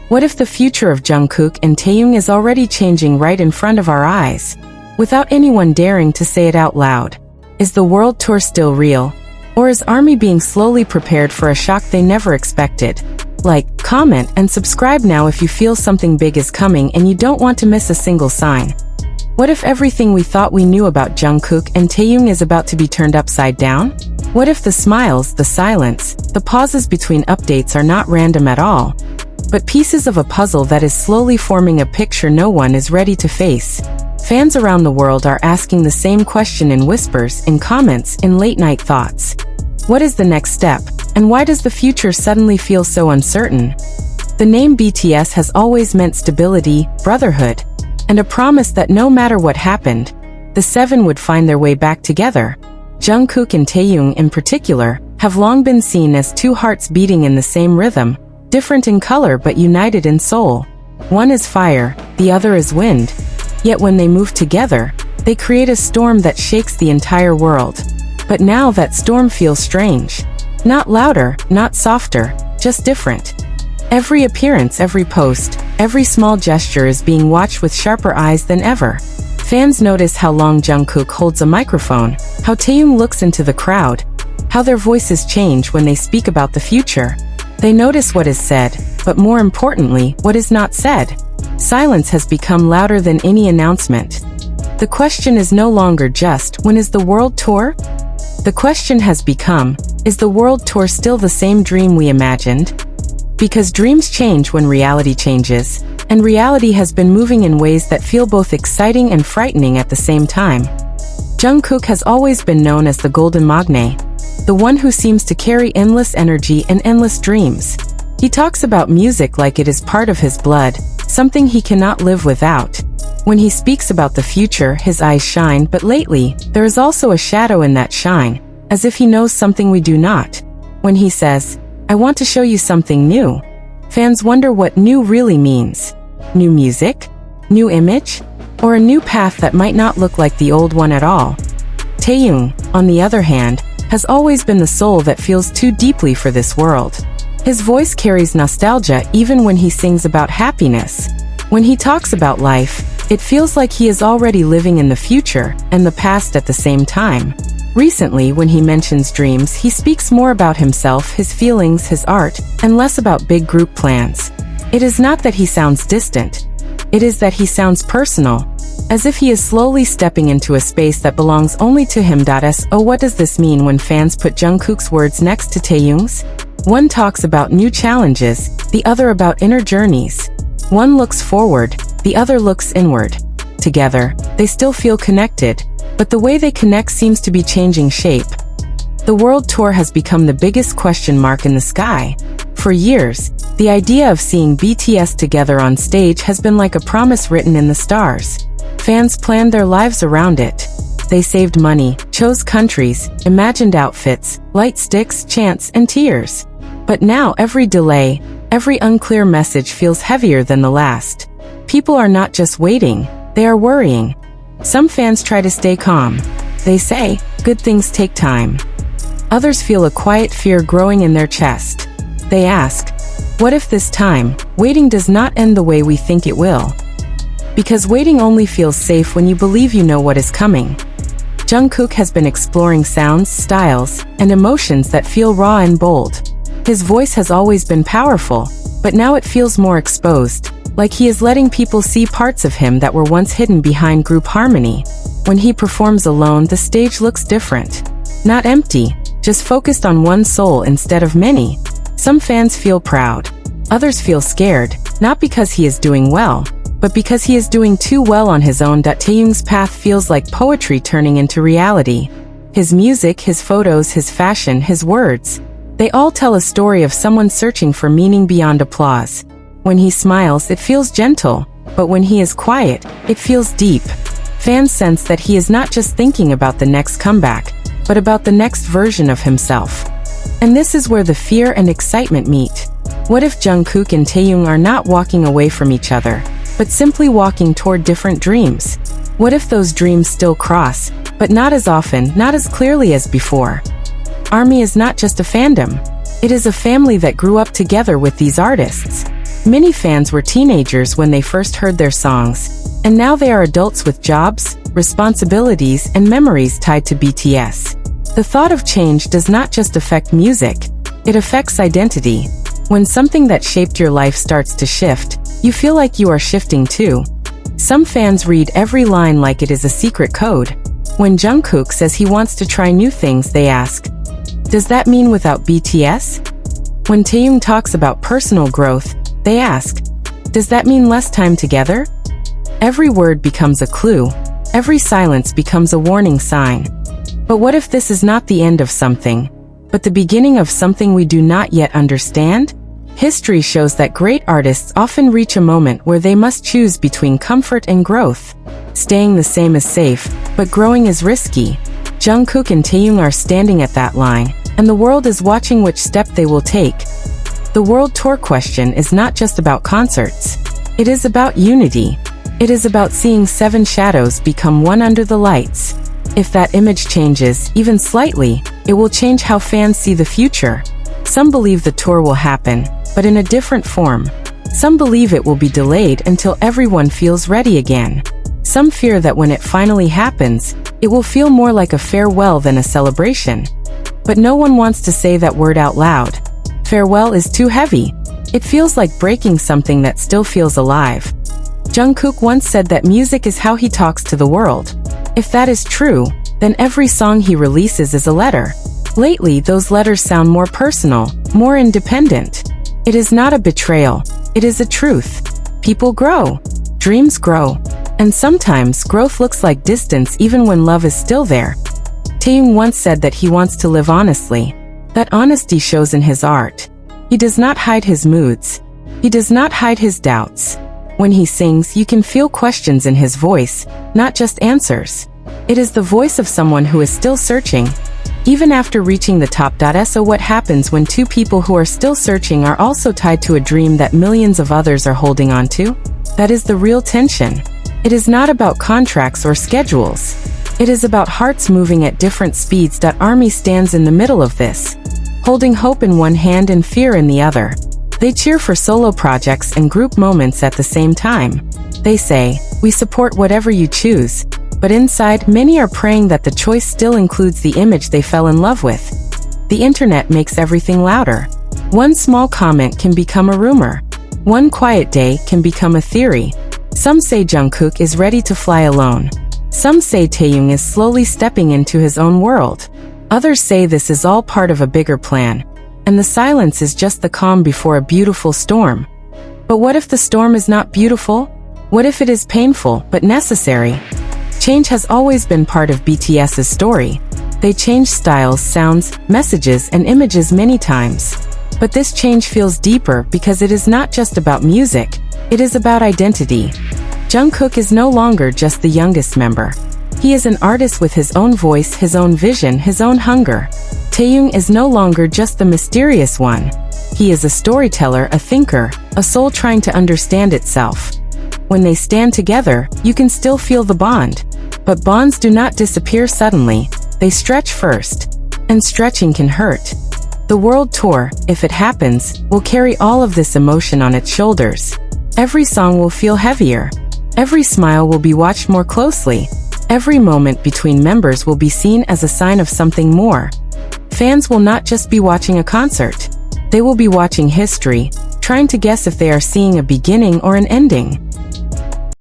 What if the future of Jungkook and Taehyung is already changing right in front of our eyes, without anyone daring to say it out loud? Is the world tour still real? Or is ARMY being slowly prepared for a shock they never expected? Like, comment, and subscribe now if you feel something big is coming and you don't want to miss a single sign. What if everything we thought we knew about Jungkook and Taehyung is about to be turned upside down? What if the smiles, the silence, the pauses between updates are not random at all, but pieces of a puzzle that is slowly forming a picture no one is ready to face? Fans around the world are asking the same question in whispers, in comments, in late-night thoughts. What is the next step, and why does the future suddenly feel so uncertain? The name BTS has always meant stability, brotherhood, and a promise that no matter what happened, the seven would find their way back together. Jungkook and Taehyung in particular have long been seen as two hearts beating in the same rhythm, different in color but united in soul. One is fire, the other is wind. Yet when they move together, they create a storm that shakes the entire world. But now that storm feels strange. Not louder, not softer, just different. Every appearance, every post, every small gesture is being watched with sharper eyes than ever. Fans notice how long Jungkook holds a microphone, how Taehyung looks into the crowd, how their voices change when they speak about the future. They notice what is said, but more importantly, what is not said. Silence has become louder than any announcement. The question is no longer just, when is the world tour? The question has become, is the world tour still the same dream we imagined? Because dreams change when reality changes, and reality has been moving in ways that feel both exciting and frightening at the same time. Jungkook has always been known as the Golden Magne, the one who seems to carry endless energy and endless dreams. He talks about music like it is part of his blood, something he cannot live without. When he speaks about the future, his eyes shine, but lately, there is also a shadow in that shine, as if he knows something we do not. When he says, "I want to show you something new," fans wonder what new really means. New music? New image? Or a new path that might not look like the old one at all? Taehyung, on the other hand, has always been the soul that feels too deeply for this world. His voice carries nostalgia even when he sings about happiness. When he talks about life, it feels like he is already living in the future and the past at the same time. Recently, when he mentions dreams, he speaks more about himself, his feelings, his art, and less about big group plans. It is not that he sounds distant. It is that he sounds personal, as if he is slowly stepping into a space that belongs only to him. So what does this mean when fans put Jungkook's words next to Taehyung's? One talks about new challenges, the other about inner journeys. One looks forward, the other looks inward. Together, they still feel connected, but the way they connect seems to be changing shape. The world tour has become the biggest question mark in the sky. For years, the idea of seeing BTS together on stage has been like a promise written in the stars. Fans planned their lives around it. They saved money, chose countries, imagined outfits, light sticks, chants, and tears. But now every delay, every unclear message feels heavier than the last. People are not just waiting, they are worrying. Some fans try to stay calm. They say, good things take time. Others feel a quiet fear growing in their chest. They ask, what if this time, waiting does not end the way we think it will? Because waiting only feels safe when you believe you know what is coming. Jungkook has been exploring sounds, styles, and emotions that feel raw and bold. His voice has always been powerful, but now it feels more exposed, like he is letting people see parts of him that were once hidden behind group harmony. When he performs alone, the stage looks different. Not empty, just focused on one soul instead of many. Some fans feel proud. Others feel scared, not because he is doing well, but because he is doing too well on his own. Taehyung's path feels like poetry turning into reality. His music, his photos, his fashion, his words, they all tell a story of someone searching for meaning beyond applause. When he smiles, it feels gentle, but when he is quiet, it feels deep. Fans sense that he is not just thinking about the next comeback, but about the next version of himself. And this is where the fear and excitement meet. What if Jungkook and Taehyung are not walking away from each other, but simply walking toward different dreams? What if those dreams still cross, but not as often, not as clearly as before? ARMY is not just a fandom. It is a family that grew up together with these artists. Many fans were teenagers when they first heard their songs, and now they are adults with jobs, responsibilities, and memories tied to BTS. The thought of change does not just affect music, it affects identity. When something that shaped your life starts to shift, you feel like you are shifting too. Some fans read every line like it is a secret code. When Jungkook says he wants to try new things, they ask, does that mean without BTS? When Taehyung talks about personal growth, they ask, does that mean less time together? Every word becomes a clue. Every silence becomes a warning sign. But what if this is not the end of something, but the beginning of something we do not yet understand? History shows that great artists often reach a moment where they must choose between comfort and growth. Staying the same is safe, but growing is risky. Jungkook and Taehyung are standing at that line, and the world is watching which step they will take. The world tour question is not just about concerts. It is about unity. It is about seeing 7 shadows become one under the lights. If that image changes, even slightly, it will change how fans see the future. Some believe the tour will happen, but in a different form. Some believe it will be delayed until everyone feels ready again. Some fear that when it finally happens, it will feel more like a farewell than a celebration. But no one wants to say that word out loud. Farewell is too heavy. It feels like breaking something that still feels alive. Jungkook once said that music is how he talks to the world. If that is true, then every song he releases is a letter. Lately, those letters sound more personal, more independent. It is not a betrayal, it is a truth. People grow, dreams grow, and sometimes growth looks like distance even when love is still there. Taehyung once said that he wants to live honestly. That honesty shows in his art. He does not hide his moods. He does not hide his doubts. When he sings, you can feel questions in his voice, not just answers. It is the voice of someone who is still searching, even after reaching the top. So what happens when two people who are still searching are also tied to a dream that millions of others are holding on to? That is the real tension. It is not about contracts or schedules. It is about hearts moving at different speeds. ARMY stands in the middle of this, holding hope in one hand and fear in the other. They cheer for solo projects and group moments at the same time. They say, we support whatever you choose, but inside, many are praying that the choice still includes the image they fell in love with. The internet makes everything louder. One small comment can become a rumor. One quiet day can become a theory. Some say Jungkook is ready to fly alone. Some say Taehyung is slowly stepping into his own world. Others say this is all part of a bigger plan, and the silence is just the calm before a beautiful storm. But what if the storm is not beautiful? What if it is painful, but necessary? Change has always been part of BTS's story. They changed styles, sounds, messages, and images many times. But this change feels deeper because it is not just about music, it is about identity. Jungkook is no longer just the youngest member. He is an artist with his own voice, his own vision, his own hunger. Taehyung is no longer just the mysterious one. He is a storyteller, a thinker, a soul trying to understand itself. When they stand together, you can still feel the bond. But bonds do not disappear suddenly. They stretch first. And stretching can hurt. The world tour, if it happens, will carry all of this emotion on its shoulders. Every song will feel heavier. Every smile will be watched more closely. Every moment between members will be seen as a sign of something more. Fans will not just be watching a concert. They will be watching history, trying to guess if they are seeing a beginning or an ending.